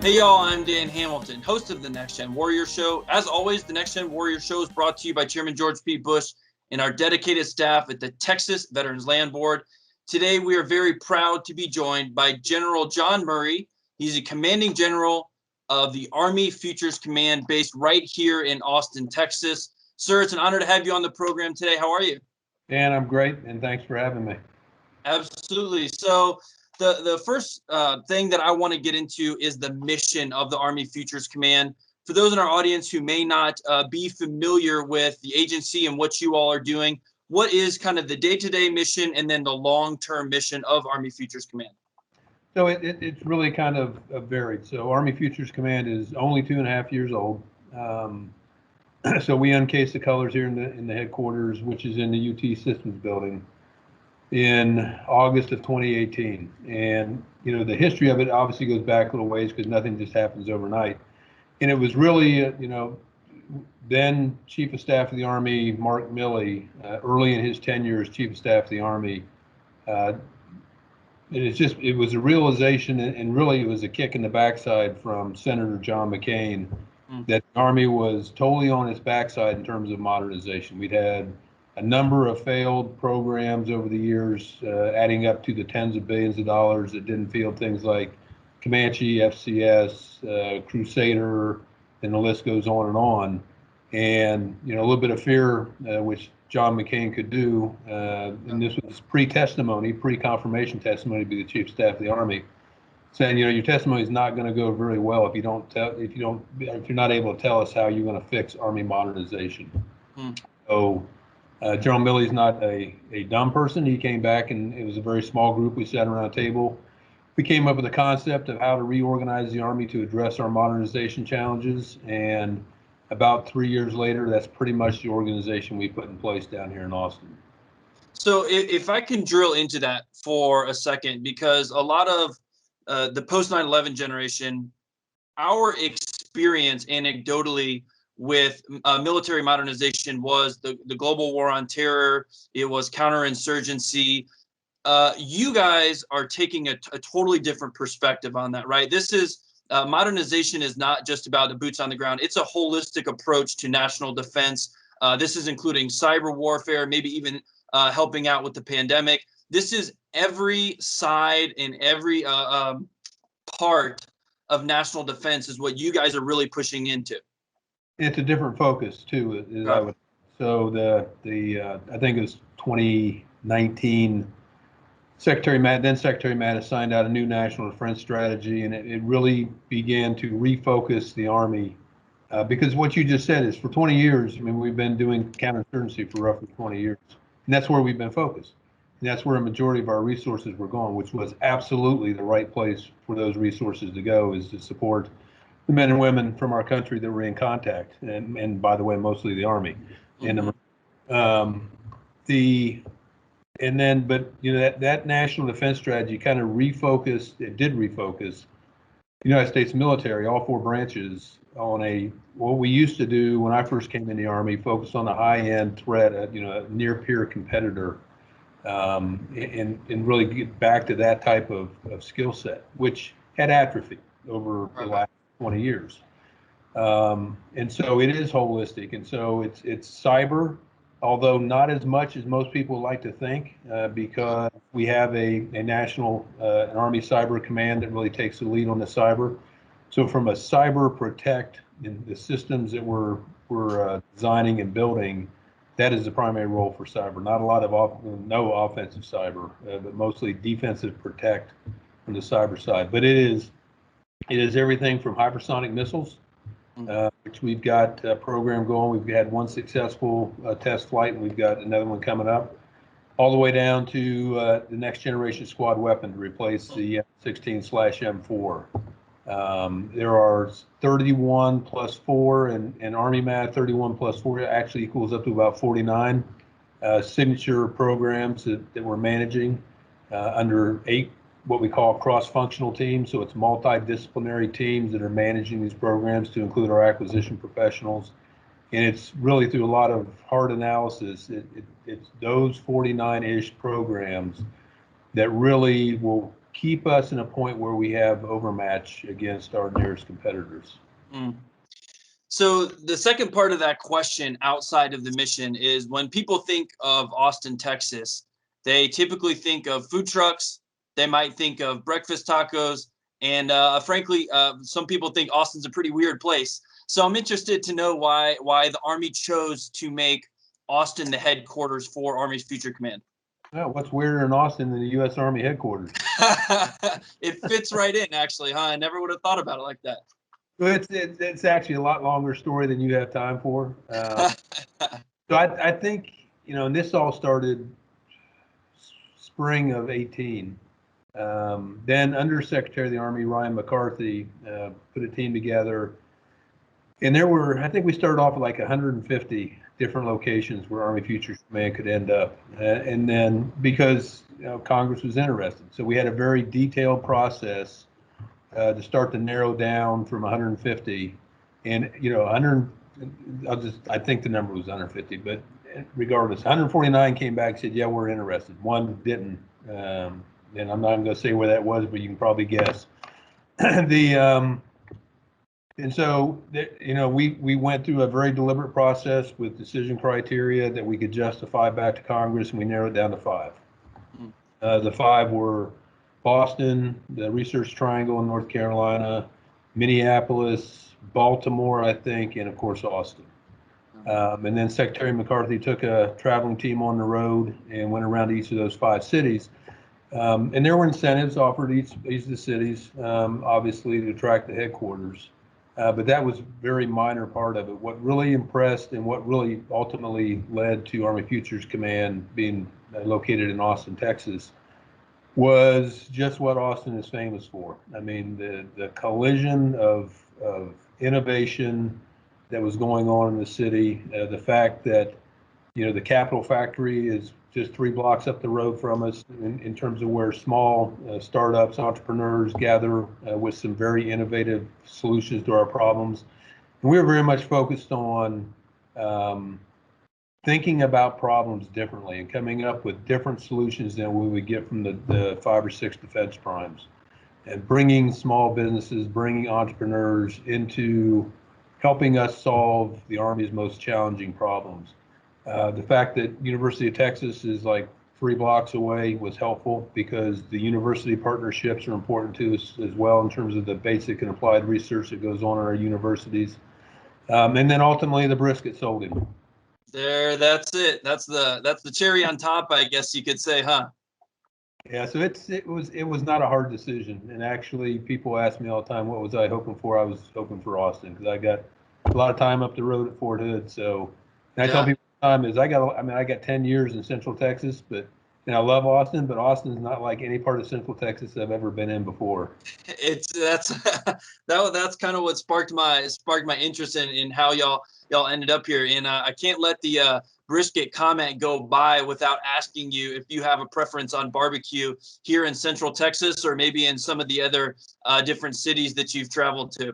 Hey y'all, I'm Dan Hamilton, host of the Next Gen Warrior Show. As always, the Next Gen Warrior Show is brought to you by Chairman George P. Bush and our dedicated staff at the Texas Veterans Land Board. Today, we are very proud to be joined by General John Murray. He's a commanding general of the Army Futures Command based right here in Austin, Texas. Sir, it's an honor to have you on the program today. How are you? Dan, I'm great, and thanks for having me. Absolutely. So the first thing that I want to get into is the mission of the Army Futures Command. For those in our audience who may not be familiar with the agency and what you all are doing, what is kind of the day-to-day mission and then the long-term mission of Army Futures Command? So it's really kind of varied. So Army Futures Command is only 2.5 years old. So we uncased the colors here in the headquarters, which is in the UT Systems building, in August of 2018. And, you know, the history of it obviously goes back a little ways because nothing just happens overnight. And it was really, then Chief of Staff of the Army, Mark Milley, early in his tenure as Chief of Staff of the Army, and it was a realization, and really it was a kick in the backside from Senator John McCain that the Army was totally on its backside in terms of modernization. We'd had a number of failed programs over the years, adding up to the tens of billions of dollars that didn't field things like Comanche, FCS, Crusader, and the list goes on and on. And, you know, a little bit of fear, which John McCain could do, and this was pre-testimony, pre-confirmation testimony to be the Chief of Staff of the Army, saying, you know, your testimony is not going to go very well if you're not able to tell us how you're going to fix Army modernization. So General Milley's not a dumb person. He came back, and it was a very small group. We sat around a table. We came up with a concept of how to reorganize the Army to address our modernization challenges, and about 3 years later, that's pretty much the organization we put in place down here in Austin. So if I can drill into that for a second, because a lot of the post 9/11 generation, our experience anecdotally with military modernization was the global war on terror. It was counterinsurgency. You guys are taking a totally different perspective on that, right? This is modernization is not just about the boots on the ground. It's a holistic approach to national defense. This is including cyber warfare, maybe even helping out with the pandemic. This is every side and every part of national defense is what you guys are really pushing into. It's a different focus too. So I think it was 2019. Secretary Matt signed out a new national defense strategy, and it really began to refocus the Army, because what you just said is for 20 years, I mean, we've been doing counterinsurgency for roughly 20 years, and that's where we've been focused. And that's where a majority of our resources were going, which was absolutely the right place for those resources to go, is to support the men and women from our country that were in contact, and by the way, mostly the Army. But you know, that national defense strategy kind of refocused. It did refocus the United States military, all four branches, on what we used to do when I first came in the Army, focus on a high-end threat, a near-peer competitor, and really get back to that type of skill set, which had atrophied over the last 20 years. And so it is holistic, and so it's cyber, although not as much as most people like to think, because we have a national an Army Cyber Command that really takes the lead on the cyber. So from a cyber protect in the systems that we're designing and building, that is the primary role for cyber. Not a lot of no offensive cyber, but mostly defensive protect from the cyber side. But it is everything from hypersonic missiles, which we've got a program going. We've had one successful test flight, and we've got another one coming up, all the way down to the next generation squad weapon to replace the M16/M4. There are 31 plus 4, and Army Math 31 plus 4 actually equals up to about 49 signature programs that we're managing under 8 what we call cross-functional teams. So it's multidisciplinary teams that are managing these programs, to include our acquisition professionals. And it's really through a lot of hard analysis, it's those 49-ish programs that really will keep us in a point where we have overmatch against our nearest competitors. Mm. So the second part of that question outside of the mission is when people think of Austin, Texas, they typically think of food trucks. They might think of breakfast tacos. And frankly, some people think Austin's a pretty weird place. So I'm interested to know why the Army chose to make Austin the headquarters for Army's Future Command. Well, what's weirder in Austin than the U.S. Army headquarters? It fits right in, actually, huh? I never would have thought about it like that. Well, it's actually a lot longer story than you have time for. So I think, and this all started spring of 18. Then Undersecretary of the Army Ryan McCarthy put a team together, and I think we started off with like 150 different locations where Army Futures Command could end up, and then because Congress was interested, so we had a very detailed process to start to narrow down from 150, and 100. I think the number was 150, but regardless, 149 came back and said, yeah, we're interested. One didn't, and I'm not going to say where that was, but you can probably guess. And so, we went through a very deliberate process with decision criteria that we could justify back to Congress, and we narrowed it down to 5. The 5 were Boston, the Research Triangle in North Carolina, Minneapolis, Baltimore, I think, and of course, Austin. And then Secretary McCarthy took a traveling team on the road and went around to each of those 5 cities. And there were incentives offered each of the cities, obviously, to attract the headquarters. But that was a very minor part of it. What really impressed and what really ultimately led to Army Futures Command being located in Austin, Texas, was just what Austin is famous for. I mean, the collision of innovation that was going on in the city, the fact that the Capital Factory is just 3 blocks up the road from us in terms of where small startups, entrepreneurs gather with some very innovative solutions to our problems. And we were very much focused on thinking about problems differently and coming up with different solutions than we would get from the 5 or 6 defense primes, and bringing small businesses, bringing entrepreneurs into helping us solve the Army's most challenging problems. The fact that University of Texas is like 3 blocks away was helpful because the university partnerships are important to us as well in terms of the basic and applied research that goes on in our universities. And then ultimately the brisket sold him. That's it. That's the cherry on top, I guess you could say, huh? Yeah, so it was not a hard decision. And actually people ask me all the time, what was I hoping for? I was hoping for Austin because I got a lot of time up the road at Fort Hood. So and I tell people all the time is I got 10 years in Central Texas, but I love Austin, but Austin is not like any part of Central Texas I've ever been in before. That's kind of what sparked my interest in how y'all ended up here. And I can't let the brisket comment go by without asking you if you have a preference on barbecue here in Central Texas or maybe in some of the other different cities that you've traveled to.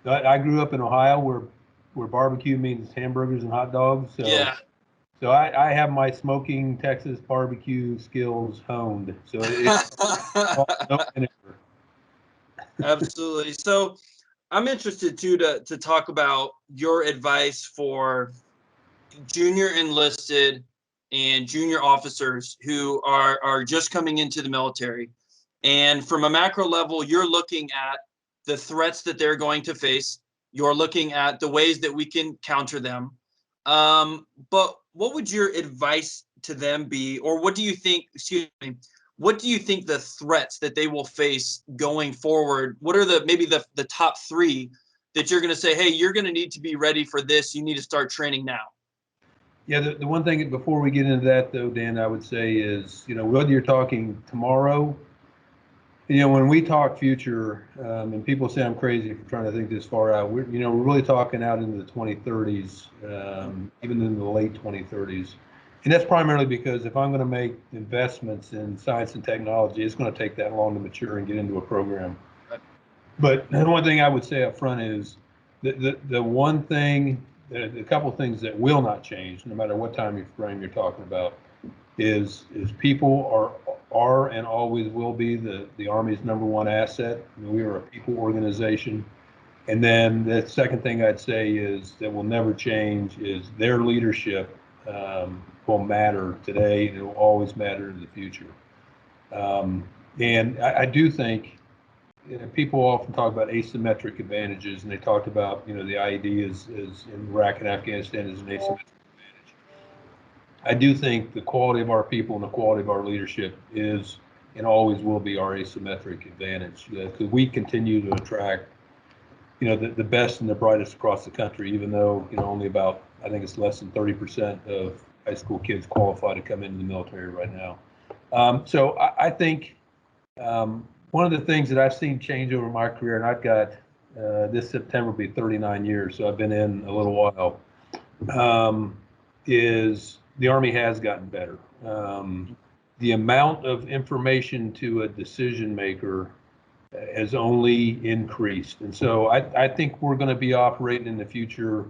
I grew up in Ohio where barbecue means hamburgers and hot dogs. So yeah. So I have my smoking Texas barbecue skills honed. So it's Absolutely. So I'm interested too to talk about your advice for junior enlisted and junior officers who are just coming into the military. And from a macro level, you're looking at the threats that they're going to face. You're looking at the ways that we can counter them. But what would your advice to them be, or what do you think, what do you think the threats that they will face going forward? What are maybe the top 3 that you're going to say, hey, you're going to need to be ready for this. You need to start training now. Yeah, the one thing before we get into that though, Dan, I would say is, whether you're talking tomorrow, when we talk future, and people say I'm crazy for trying to think this far out, we're really talking out into the 2030s, even in the late 2030s. And that's primarily because if I'm going to make investments in science and technology, it's going to take that long to mature and get into a program. Right. But the one thing I would say up front is the one thing, a couple things that will not change, no matter what time frame you're talking about, is people are are and always will be the Army's #1 asset. I mean, we are a people organization. And then the second thing I'd say is that will never change is their leadership will matter today, and it will always matter in the future. And I do think people often talk about asymmetric advantages, and they talked about, the IED is in Iraq and Afghanistan is an asymmetric advantage. I do think the quality of our people and the quality of our leadership is and always will be our asymmetric advantage, because we continue to attract the best and the brightest across the country, even though only about, I think it's less than 30% of high school kids qualify to come into the military right now. So I think one of the things that I've seen change over my career, and I've got this September will be 39 years, so I've been in a little while, is the Army has gotten better. The amount of information to a decision maker has only increased. And so I think we're going to be operating in the future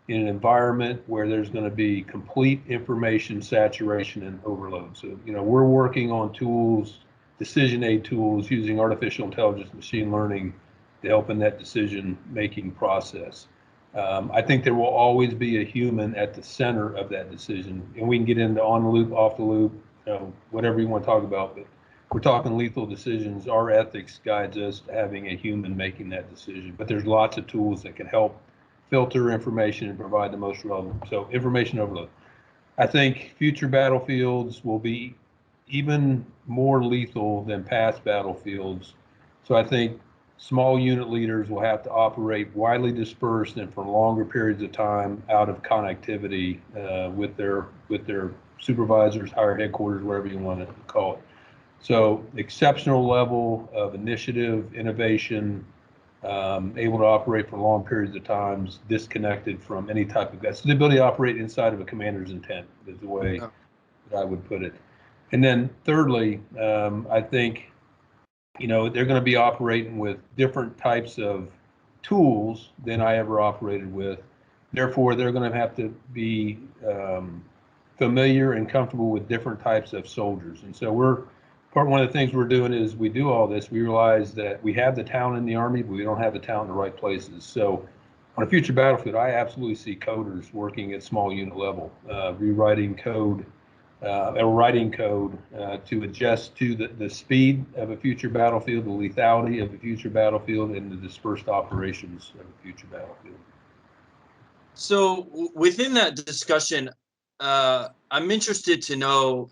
in an environment where there's going to be complete information saturation and overload. So, we're working on tools, decision aid tools, using artificial intelligence, machine learning to help in that decision making process. I think there will always be a human at the center of that decision, and we can get into on the loop, off the loop, whatever you want to talk about, but we're talking lethal decisions. Our ethics guides us to having a human making that decision, but there's lots of tools that can help filter information and provide the most relevant. So information overload. I think future battlefields will be even more lethal than past battlefields. So I think small unit leaders will have to operate widely dispersed and for longer periods of time out of connectivity with their supervisors, higher headquarters, whatever you want to call it. So exceptional level of initiative, innovation, able to operate for long periods of times, disconnected from any type of guidance. So the ability to operate inside of a commander's intent is the way that I would put it. And then thirdly, I think, they're going to be operating with different types of tools than I ever operated with. Therefore, they're going to have to be familiar and comfortable with different types of soldiers. And so one of the things we're doing is we do all this. We realize that we have the talent in the Army, but we don't have the talent in the right places. So on a future battlefield, I absolutely see coders working at small unit level, rewriting code, writing code to adjust to the speed of a future battlefield, the lethality of a future battlefield, and the dispersed operations of a future battlefield. So within that discussion, I'm interested to know,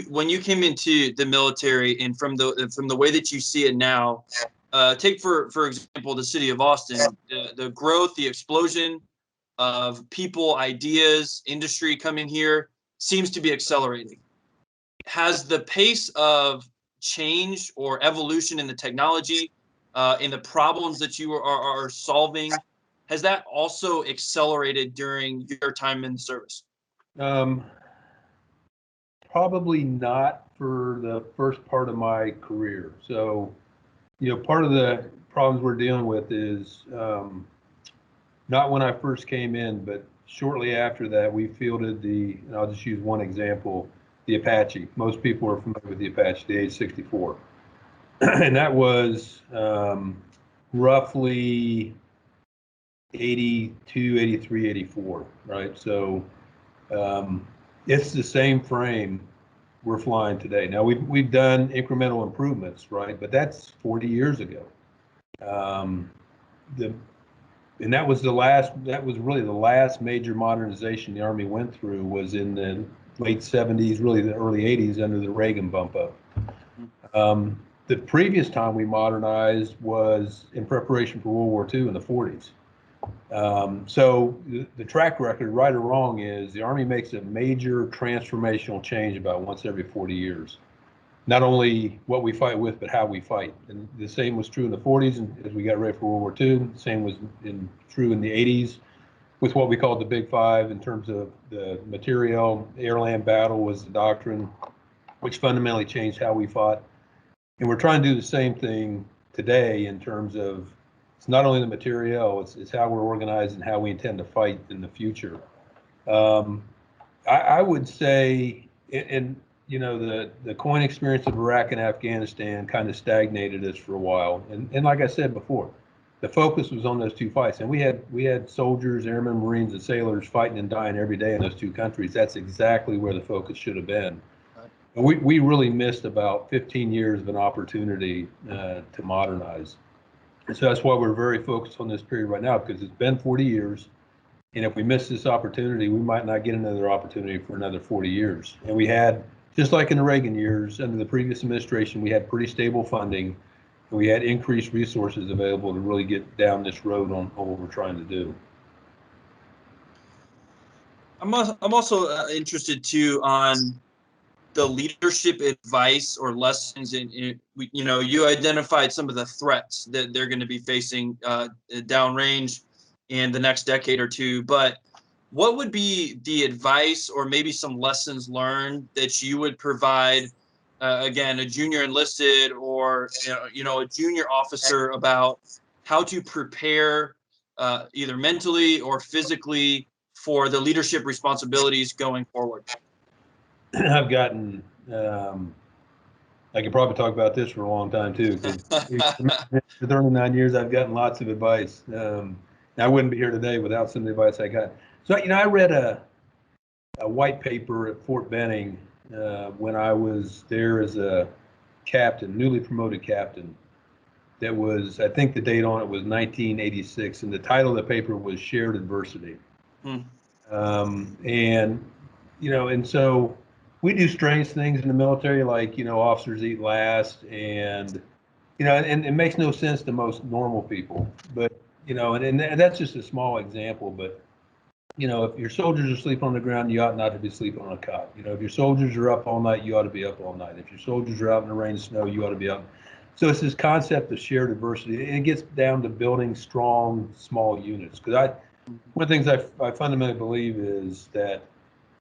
when you came into the military and from the way that you see it now, take for example the city of Austin, the growth, the explosion of people, ideas, industry coming here seems to be accelerating. Has the pace of change or evolution in the technology, in the problems that you are solving, has that also accelerated during your time in the service? Probably not for the first part of my career. So, part of the problems we're dealing with is not when I first came in, but shortly after that, we fielded and I'll just use one example, the Apache. Most people are familiar with the Apache, the H-64. And that was roughly 82, 83, 84, right? So it's the same frame we're flying today. Now we've done incremental improvements, right? But that's 40 years ago. And that was really the last major modernization the Army went through, was in the late 70s, really the early 80s under the Reagan bump up. The previous time we modernized was in preparation for World War II in the 40s. So the track record, right or wrong, is the Army makes a major transformational change about once every 40 years. Not only what we fight with, but how we fight. And the same was true in the 40s and as we got ready for World War II. The same was true in the 80s with what we called the Big Five in terms of the materiel. Air-land battle was the doctrine, which fundamentally changed how we fought. And we're trying to do the same thing today in terms of it's not only the materiel, it's how we're organized and how we intend to fight in the future. I would say, and the coin experience of Iraq and Afghanistan kind of stagnated us for a while. And like I said before, the focus was on those two fights. And we had soldiers, airmen, Marines, and sailors fighting and dying every day in those two countries. That's exactly where the focus should have been. And we really missed about 15 years of an opportunity to modernize. And so that's why we're very focused on this period right now, because it's been 40 years. And if we miss this opportunity, we might not get another opportunity for another 40 years. And we had, just like in the Reagan years, under the previous administration, we had pretty stable funding, and we had increased resources available to really get down this road on what we're trying to do. I'm also interested too on the leadership advice or lessons you identified some of the threats that they're going to be facing downrange in the next decade or two, but what would be the advice or maybe some lessons learned that you would provide again, a junior enlisted or a junior officer about how to prepare either mentally or physically for the leadership responsibilities going forward? I've gotten, I could probably talk about this for a long time too, because for 39 years, I've gotten lots of advice. I wouldn't be here today without some of the advice I got. So, I read a white paper at Fort Benning when I was there as a captain, newly promoted captain. That was, I think the date on it was 1986, and the title of the paper was Shared Adversity. And so we do strange things in the military, like, officers eat last, and, and it makes no sense to most normal people. But, and that's just a small example. But, if your soldiers are sleeping on the ground, you ought not to be sleeping on a cot. If your soldiers are up all night, you ought to be up all night. If your soldiers are out in the rain and snow, you ought to be out. So it's this concept of shared adversity, and it gets down to building strong, small units. Because one of the things I fundamentally believe is that,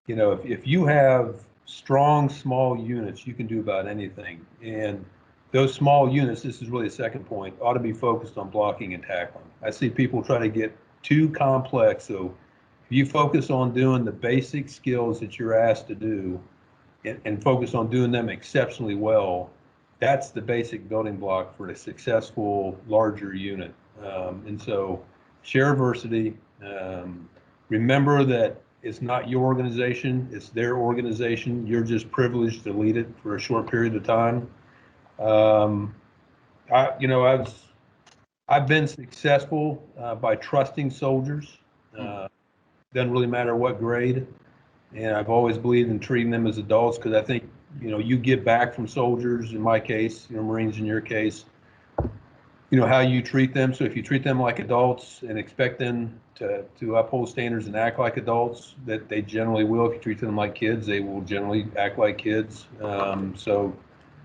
if you have strong, small units, you can do about anything. And those small units, this is really the second point, ought to be focused on blocking and tackling. I see people try to get too complex. So if you focus on doing the basic skills that you're asked to do and focus on doing them exceptionally well, that's the basic building block for a successful, larger unit. And so share adversity. Remember that it's not your organization, it's their organization. You're just privileged to lead it for a short period of time. I've been successful by trusting soldiers. Doesn't really matter what grade. And I've always believed in treating them as adults, because I think, you get back from soldiers, in my case, Marines in your case, how you treat them. So if you treat them like adults and expect them to uphold standards and act like adults, that they generally will. If you treat them like kids, they will generally act like kids. So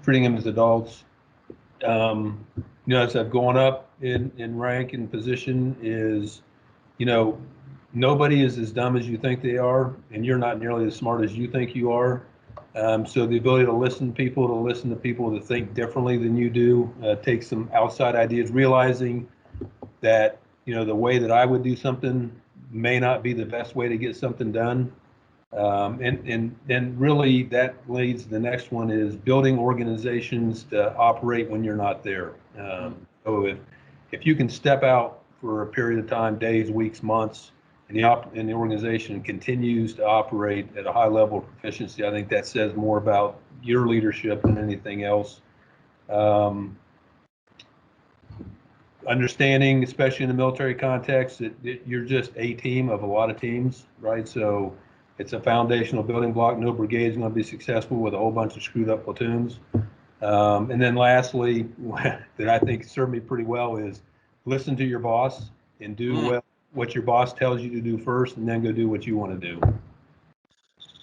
treating them as adults. As I've gone up in rank and position is, nobody is as dumb as you think they are, and you're not nearly as smart as you think you are. So the ability to listen to people that think differently than you do, take some outside ideas, realizing that, the way that I would do something may not be the best way to get something done. And really that leads to the next one, is building organizations to operate when you're not there. So if you can step out for a period of time, days, weeks, months, and the organization continues to operate at a high level of proficiency, I think that says more about your leadership than anything else. Understanding, especially in the military context, that you're just a team of a lot of teams, right? So it's a foundational building block. No brigade is going to be successful with a whole bunch of screwed up platoons. And then lastly, that I think served me pretty well, is listen to your boss and do what your boss tells you to do first, and then go do what you want to do.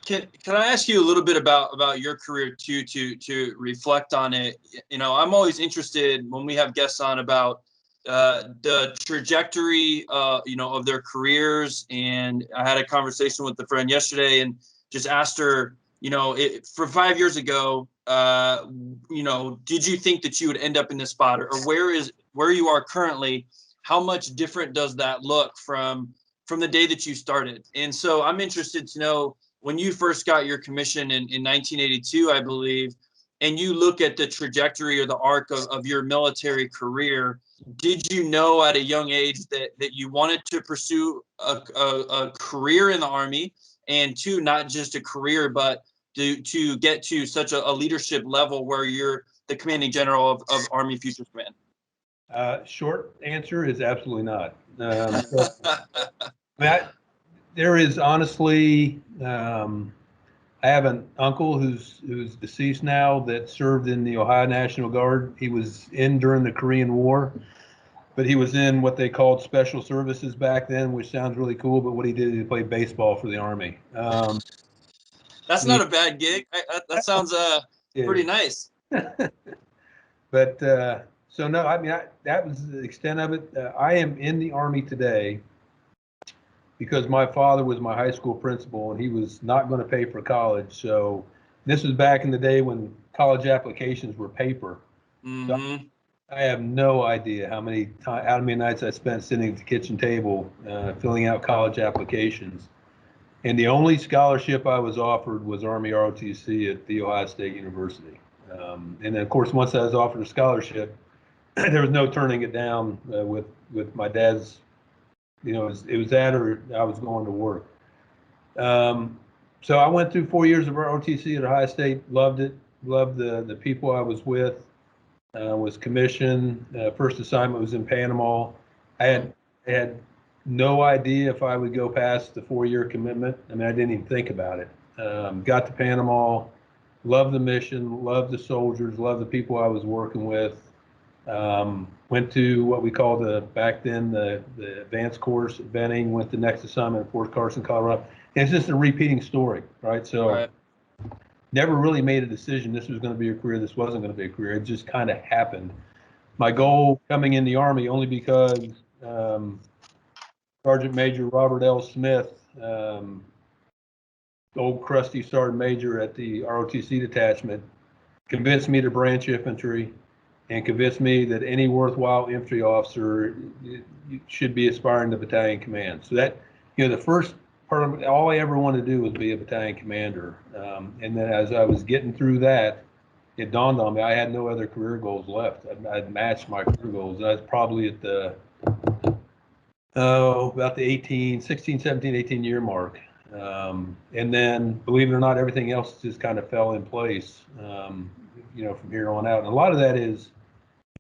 Can I ask you a little bit about your career too, to reflect on it? I'm always interested when we have guests on about the trajectory, of their careers. And I had a conversation with a friend yesterday and just asked her, for 5 years ago, did you think that you would end up in this spot, or where you are currently? How much different does that look from the day that you started? And so I'm interested to know, when you first got your commission in 1982, I believe, and you look at the trajectory or the arc of your military career, did you know at a young age that you wanted to pursue a career in the Army, and two, not just a career, but to get to such a leadership level where you're the commanding general of Army Futures Command? Short answer is absolutely not. That there is honestly, I have an uncle who's deceased now that served in the Ohio National Guard. He was in during the Korean War, but he was in what they called special services back then, which sounds really cool. But what he did is he played baseball for the Army. That's not a bad gig. That sounds pretty nice. But so no, I mean that was the extent of it. I am in the Army today because my father was my high school principal and he was not going to pay for college. So this was back in the day when college applications were paper. So I have no idea how many nights I spent sitting at the kitchen table filling out college applications. And the only scholarship I was offered was Army ROTC at The Ohio State University. And then, of course, once I was offered a scholarship, there was no turning it down with my dad's, it was that or I was going to work. So I went through 4 years of ROTC at Ohio State, loved it, loved the people I was with, was commissioned. First assignment was in Panama. I had no idea if I would go past the 4-year commitment. I mean, I didn't even think about it. Got to Panama, loved the mission, loved the soldiers, loved the people I was working with. Went to what we called back then the advanced course at Benning, went to next assignment at Fort Carson, Colorado. And it's just a repeating story, right? So never really made a decision this was going to be a career, this wasn't going to be a career. It just kind of happened. My goal coming in the Army only because Sergeant Major Robert L. Smith, old crusty sergeant major at the ROTC detachment, convinced me to branch infantry and convinced me that any worthwhile infantry officer should be aspiring to battalion command. So that, the first part of all I ever wanted to do was be a battalion commander. And then as I was getting through that, it dawned on me I had no other career goals left. I'd matched my career goals. I was probably at the about the 16, 17, 18 year mark. And then, believe it or not, everything else just kind of fell in place, from here on out. And a lot of that is,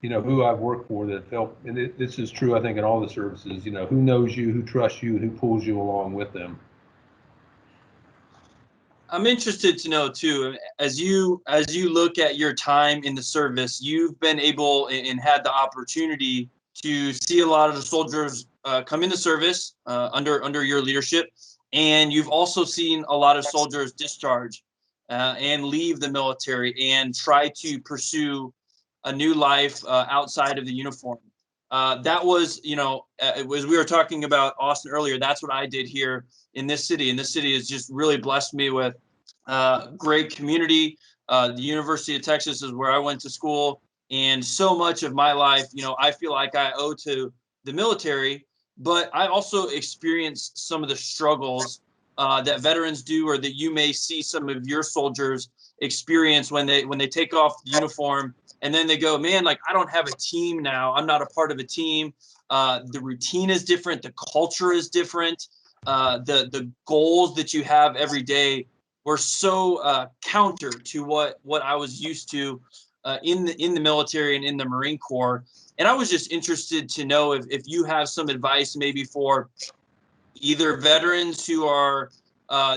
who I've worked for that felt, and this is true, I think, in all the services, who knows you, who trusts you, and who pulls you along with them. I'm interested to know too, as you look at your time in the service, you've been able and had the opportunity to see a lot of the soldiers come into service under your leadership, and you've also seen a lot of soldiers discharge and leave the military and try to pursue a new life outside of the uniform. That was, as we were talking about Austin earlier, that's what I did here in this city. And this city has just really blessed me with great community. The University of Texas is where I went to school. And so much of my life, I feel like I owe to the military, but I also experienced some of the struggles that veterans do, or that you may see some of your soldiers experience when they take off the uniform and then they go, man, like, I don't have a team now. I'm not a part of a team. The routine is different. The culture is different. The goals that you have every day were so counter to what I was used to in the military and in the Marine Corps. And I was just interested to know if you have some advice maybe for either veterans who are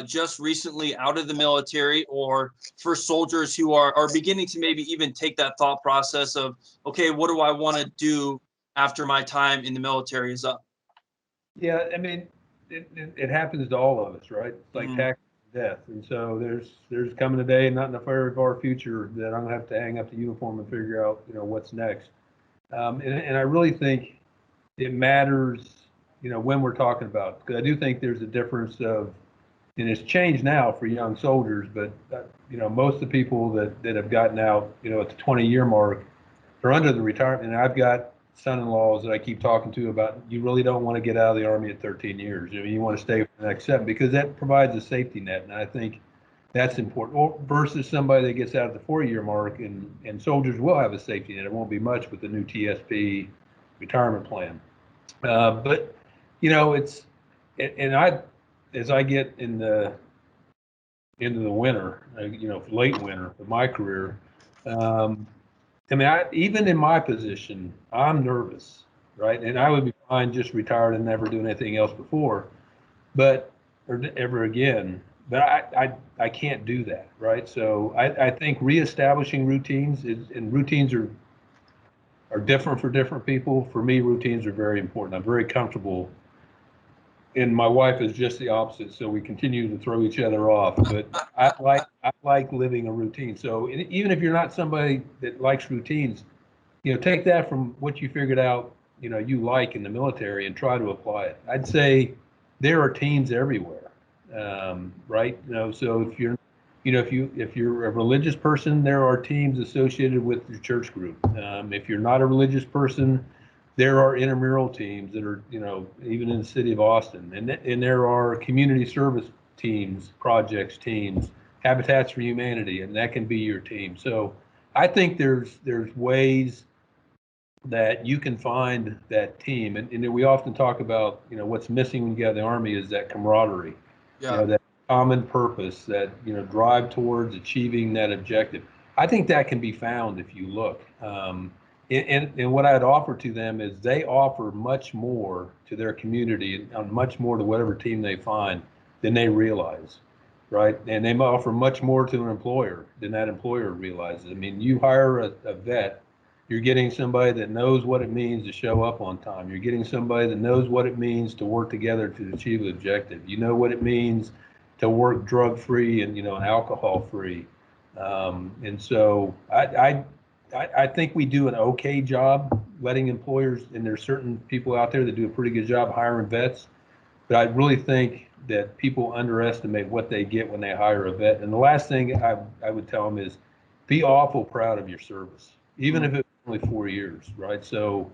just recently out of the military, or for soldiers who are beginning to maybe even take that thought process of, okay, what do I want to do after my time in the military is up? Yeah, I mean, it happens to all of us, right? It's like tax death. And so there's coming a day, not in the very far future, that I'm gonna have to hang up the uniform and figure out, what's next. And I really think it matters, when we're talking about, because I do think there's a difference of, and it's changed now for young soldiers, but most of the people that have gotten out, at the 20-year mark, are under the retirement. And I've got son-in-laws that I keep talking to about you really don't want to get out of the Army at 13 years. I mean, you want to stay for the next 7 because that provides a safety net, and I think that's important. Or versus somebody that gets out at the 4-year mark, and soldiers will have a safety net. It won't be much with the new TSP retirement plan. But it's as I get into the winter, late winter of my career. I mean, even in my position, I'm nervous, right? And I would be fine just retired and never doing anything else before, but or ever again. But I can't do that, right? So I think reestablishing routines and routines are different for different people. For me, routines are very important. I'm very comfortable, and my wife is just the opposite. So we continue to throw each other off. But I like living a routine. So even if you're not somebody that likes routines, take that from what you figured out, you like in the military and try to apply it. I'd say there are teams everywhere, right? So if you're a religious person, there are teams associated with your church group. If you're not a religious person, there are intramural teams that are, even in the city of Austin, and there are community service teams, projects teams, Habitats for Humanity, and that can be your team. So I think there's ways that you can find that team, and we often talk about, what's missing when you get out of the Army is that camaraderie, that common purpose, that drive towards achieving that objective. I think that can be found if you look. And what I'd offer to them is they offer much more to their community and much more to whatever team they find than they realize, right? And they offer much more to an employer than that employer realizes. I mean, you hire a vet, you're getting somebody that knows what it means to show up on time. You're getting somebody that knows what it means to work together to achieve an objective. You know what it means to work drug-free and alcohol-free. And so I think we do an okay job letting employers, and there's certain people out there that do a pretty good job hiring vets, but I really think that people underestimate what they get when they hire a vet. And the last thing I would tell them is be awful proud of your service, even if it's only 4 years, right? So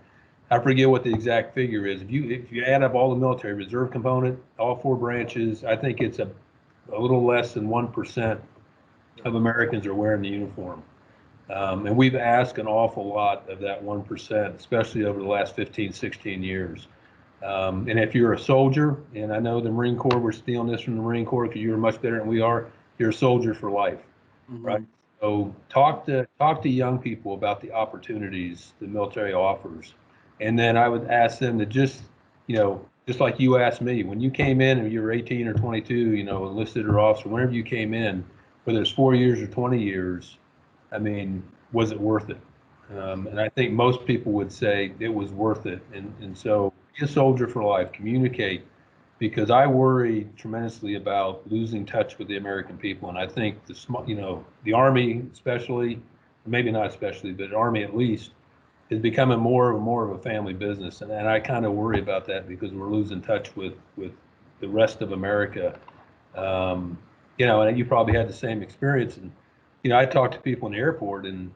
I forget what the exact figure is. If you add up all the military reserve component, all 4 branches, I think it's a little less than 1% of Americans are wearing the uniform. And we've asked an awful lot of that 1%, especially over the last 15, 16 years. And if you're a soldier, and I know the Marine Corps, we're stealing this from the Marine Corps because you're much better than we are, you're a soldier for life, right? So talk to young people about the opportunities the military offers. And then I would ask them to just like you asked me, when you came in and you were 18 or 22, enlisted or officer, whenever you came in, whether it's 4 years or 20 years, I mean, was it worth it? And I think most people would say it was worth it. And so be a soldier for life, communicate, because I worry tremendously about losing touch with the American people. And I think the Army especially, maybe not especially, but Army at least, is becoming more of a family business. And I kind of worry about that because we're losing touch with the rest of America. And you probably had the same experience. And I talk to people in the airport, and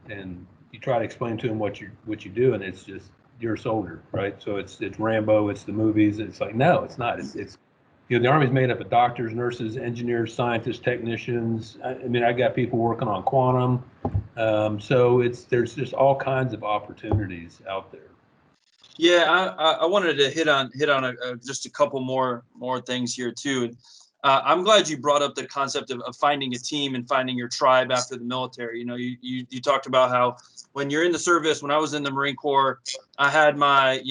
you try to explain to them what you do, and it's just you're a soldier, right? So it's Rambo, it's the movies. It's like, no, it's not. It's the Army's made up of doctors, nurses, engineers, scientists, technicians. I mean, I got people working on quantum. So there's just all kinds of opportunities out there. Yeah, I wanted to hit on just a couple more things here too. I'm glad you brought up the concept of finding a team and finding your tribe after the military. You talked about how when you're in the service, when I was in the Marine Corps, I had my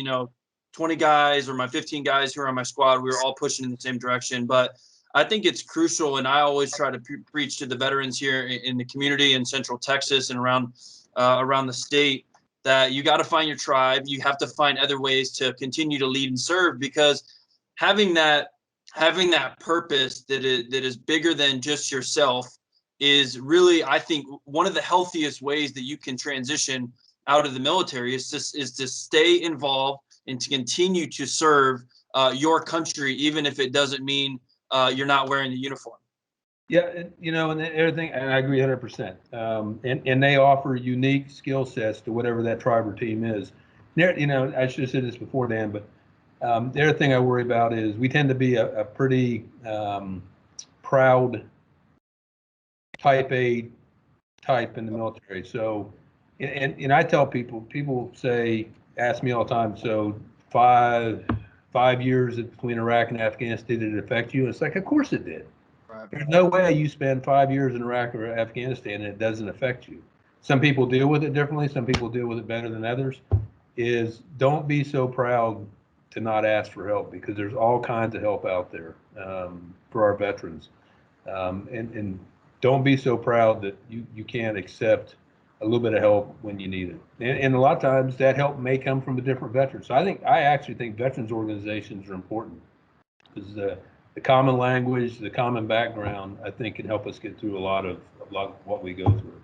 20 guys or my 15 guys who were on my squad. We were all pushing in the same direction. But I think it's crucial, and I always try to preach to the veterans here in the community in Central Texas and around the state, that you got to find your tribe. You have to find other ways to continue to lead and serve, because having that purpose that is bigger than just yourself is really, I think, one of the healthiest ways that you can transition out of the military is to stay involved and to continue to serve your country, even if it doesn't mean you're not wearing the uniform. Yeah, and everything, and I agree 100%. And they offer unique skill sets to whatever that tribe or team is. You know, I should have said this before, Dan, but the other thing I worry about is we tend to be a pretty proud type A type in the military. So, and I tell people say, ask me all the time, so five years between Iraq and Afghanistan, did it affect you? And it's like, of course it did. Right. There's no way you spend 5 years in Iraq or Afghanistan and it doesn't affect you. Some people deal with it differently. Some people deal with it better than others. Is don't be so proud to not ask for help, because there's all kinds of help out there for our veterans. And don't be so proud that you can't accept a little bit of help when you need it. And a lot of times that help may come from a different veteran. So I actually think veterans organizations are important, because the common language, the common background, I think can help us get through a lot of what we go through.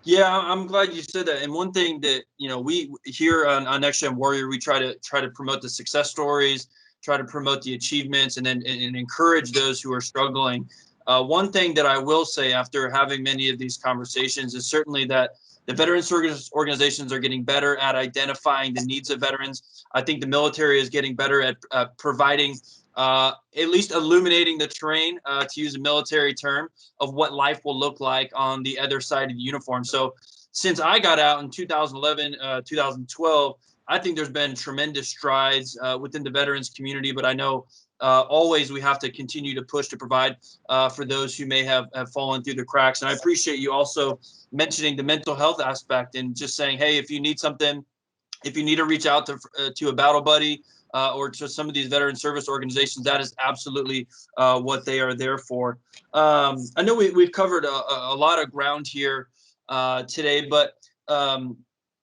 Yeah, I'm glad you said that. And one thing that, we here on Next Gen Warrior, we try to promote the success stories, try to promote the achievements, and then and encourage those who are struggling. One thing that I will say after having many of these conversations is certainly that the veterans organizations are getting better at identifying the needs of veterans. I think the military is getting better at providing, at least illuminating the terrain, to use a military term, of what life will look like on the other side of the uniform. So since I got out in 2011, 2012, I think there's been tremendous strides within the veterans community, but I know always we have to continue to push to provide for those who may have fallen through the cracks. And I appreciate you also mentioning the mental health aspect and just saying, hey, if you need something, if you need to reach out to a battle buddy or to some of these veteran service organizations, that is absolutely what they are there for. I know we've covered a lot of ground here today, but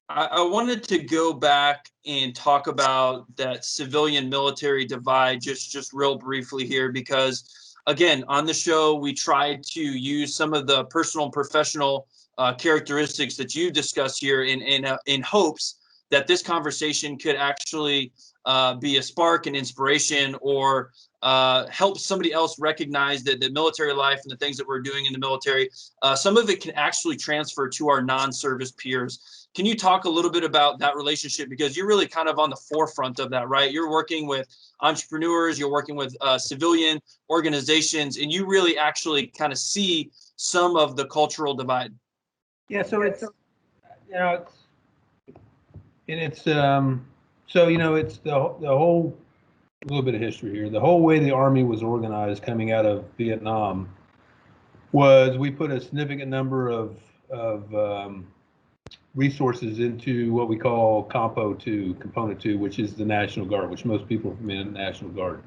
I wanted to go back and talk about that civilian military divide just real briefly here, because again, on the show, we tried to use some of the personal and professional characteristics that you discussed here in hopes that this conversation could actually be a spark and inspiration, or help somebody else recognize that the military life and the things that we're doing in the military, some of it can actually transfer to our non-service peers. Can you talk a little bit about that relationship? Because you're really kind of on the forefront of that, right? You're working with entrepreneurs, you're working with civilian organizations, and you really actually kind of see some of the cultural divide. Yeah, so it's it's so it's the whole, a little bit of history here. The whole way the Army was organized coming out of Vietnam was we put a significant number of resources into what we call Component 2, which is the National Guard, which most people are familiar with the National Guard.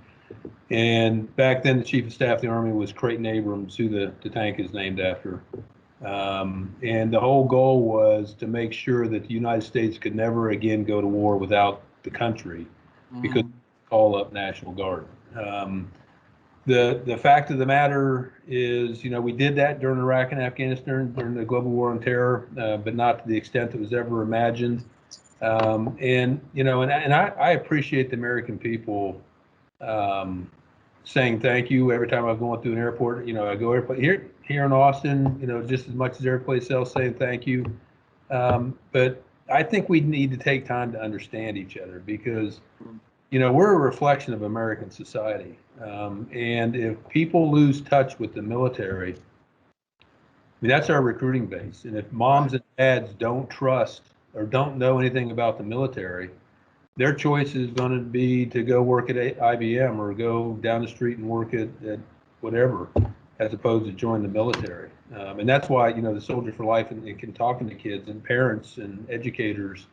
And back then, the Chief of Staff of the Army was Creighton Abrams, who the tank is named after. And the whole goal was to make sure that the United States could never again go to war without the country, because call up National Guard. The fact of the matter is, we did that during Iraq and Afghanistan, during the global war on terror, but not to the extent that was ever imagined. And I appreciate the American people saying thank you every time I'm going through an airport. I go here in Austin, just as much as every place else, saying thank you. But I think we need to take time to understand each other, because we're a reflection of American society. And if people lose touch with the military, that's our recruiting base. And if moms and dads don't trust or don't know anything about the military, their choice is going to be to go work at IBM or go down the street and work at whatever, as opposed to join the military. And that's why, the Soldier for Life and talking to kids and parents and educators,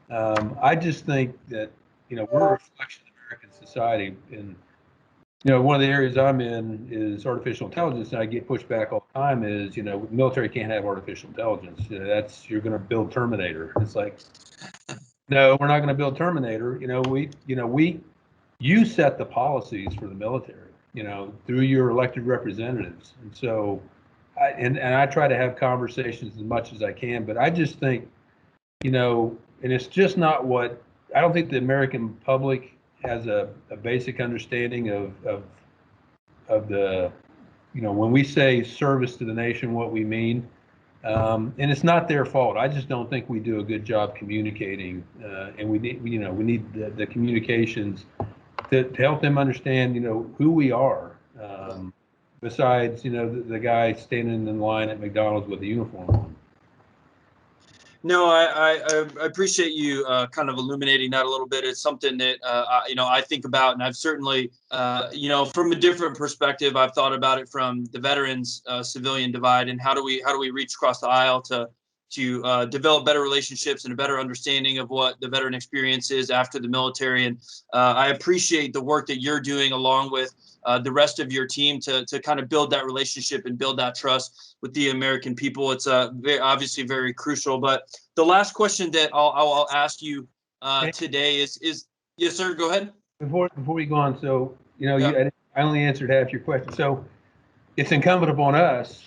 I just think that, we're a reflection of American society. And, one of the areas I'm in is artificial intelligence, and I get pushed back all the time is, military can't have artificial intelligence. You're going to build Terminator. It's like, no, we're not going to build Terminator. You set the policies for the military, through your elected representatives. And so, I try to have conversations as much as I can, but I just think, and it's just not what, I don't think the American public has a basic understanding of the, when we say service to the nation, what we mean. And it's not their fault. I just don't think we do a good job communicating, and we need the communications to help them understand, who we are. Besides, the guy standing in line at McDonald's with a uniform on. No, I appreciate you kind of illuminating that a little bit. It's something that I think about, and I've certainly from a different perspective, I've thought about it from the veterans civilian divide, and how do we reach across the aisle to develop better relationships and a better understanding of what the veteran experience is after the military. And I appreciate the work that you're doing along with the rest of your team to kind of build that relationship and build that trust with the American people. It's obviously very crucial. But the last question that I'll ask you today is yes, sir. Go ahead. Before we go on, so Yeah. I only answered half your question. So it's incumbent upon us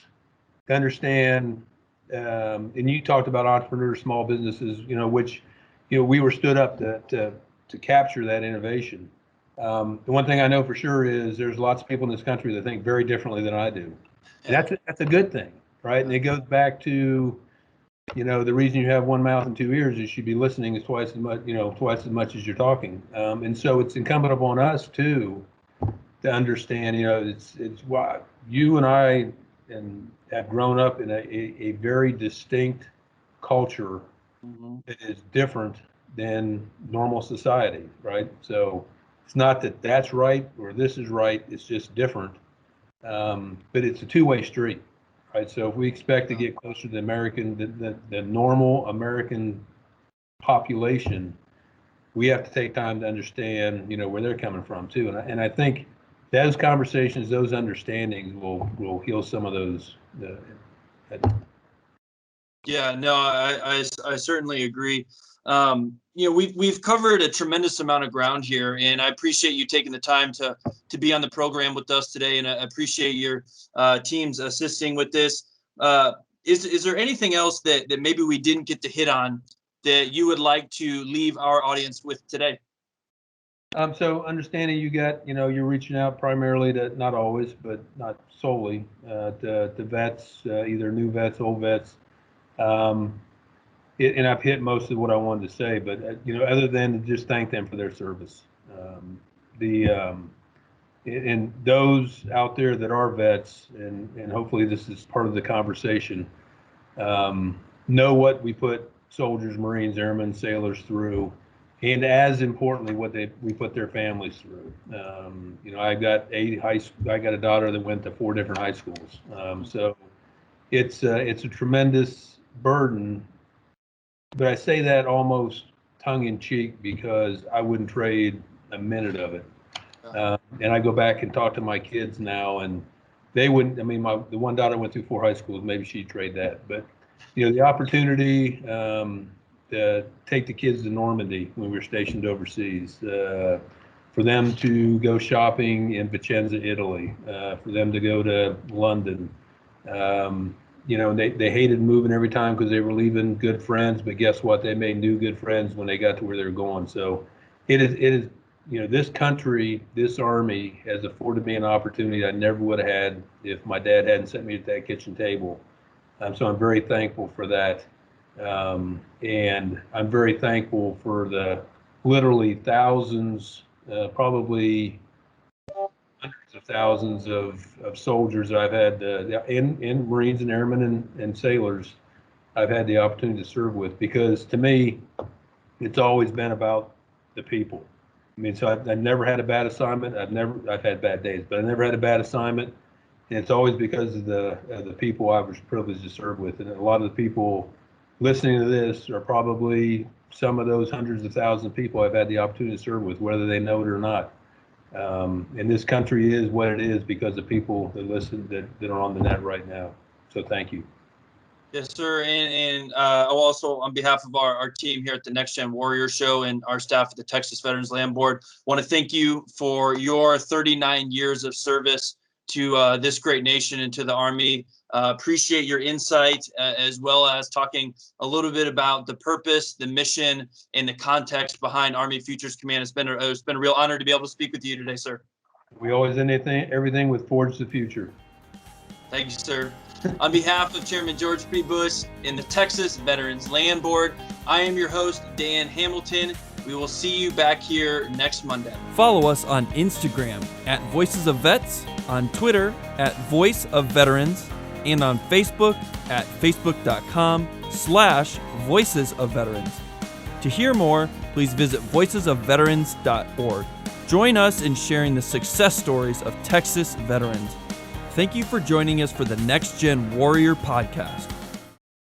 to understand. And you talked about entrepreneurs, small businesses, which we were stood up to capture that innovation. The one thing I know for sure is there's lots of people in this country that think very differently than I do. And that's a good thing, right? And it goes back to, the reason you have one mouth and two ears is you should be listening twice as much as you're talking. And so it's incumbent upon us too to understand, it's why you and I have grown up in a very distinct culture that is different than normal society, right? So it's not that that's right or this is right, it's just different. But it's a two-way street, right? So if we expect to get closer to the normal American population, we have to take time to understand, where they're coming from too. And I think those conversations, those understandings will heal some of those. Yeah, no, I certainly agree. We've covered a tremendous amount of ground here, and I appreciate you taking the time to be on the program with us today, and I appreciate your teams assisting with this. Is there anything else that maybe we didn't get to hit on that you would like to leave our audience with today? So understanding you're reaching out primarily to, not always, but not solely, to vets, either new vets, old vets. And I've hit most of what I wanted to say, but other than to just thank them for their service. And those out there that are vets, and hopefully this is part of the conversation, know what we put soldiers, Marines, airmen, sailors through, and as importantly, what we put their families through. I got a daughter that went to 4 different high schools, so it's a tremendous burden. But I say that almost tongue in cheek because I wouldn't trade a minute of it. And I go back and talk to my kids now, and they wouldn't. I mean, the one daughter went through 4 high schools. Maybe she'd trade that, but the opportunity to take the kids to Normandy when we were stationed overseas, for them to go shopping in Vicenza, Italy, for them to go to London. They hated moving every time because they were leaving good friends, but guess what? They made new good friends when they got to where they were going. So it is, this country, this Army has afforded me an opportunity I never would have had if my dad hadn't sent me to that kitchen table. So I'm very thankful for that. And I'm very thankful for the literally thousands, probably hundreds of thousands of soldiers that I've had, in Marines and airmen and sailors, I've had the opportunity to serve with, because to me, it's always been about the people. I mean, so I've never had a bad assignment. I've had bad days, but I never had a bad assignment. And it's always because of the people I was privileged to serve with. And a lot of the people listening to this are probably some of those hundreds of thousands of people I've had the opportunity to serve with, whether they know it or not. And this country is what it is because of people that listen, that are on the net right now. So thank you. Yes, sir. And also, on behalf of our team here at the Next Gen Warrior Show and our staff at the Texas Veterans Land Board, want to thank you for your 39 years of service to this great nation and to the Army. Appreciate your insight, as well as talking a little bit about the purpose, the mission, and the context behind Army Futures Command. It's been a real honor to be able to speak with you today, sir. We always end everything with Forge the Future. Thank you, sir. On behalf of Chairman George P. Bush and the Texas Veterans Land Board, I am your host, Dan Hamilton. We will see you back here next Monday. Follow us on Instagram at Voices of Vets, on Twitter at Voice of Veterans, and on Facebook at facebook.com/Voices of Veterans. To hear more, please visit voicesofveterans.org. Join us in sharing the success stories of Texas veterans. Thank you for joining us for the Next Gen Warrior Podcast.